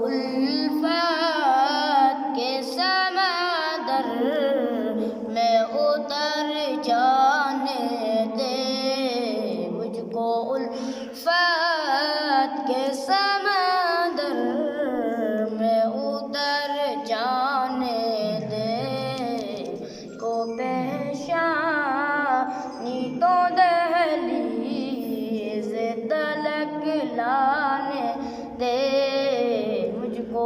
الفات کے سمندر میں اتر جانے دے، مجھ کو الفات کے سمندر میں اتر جانے دے، کو پیشانی تو دہلیز تلک لانے دے، مجھ کو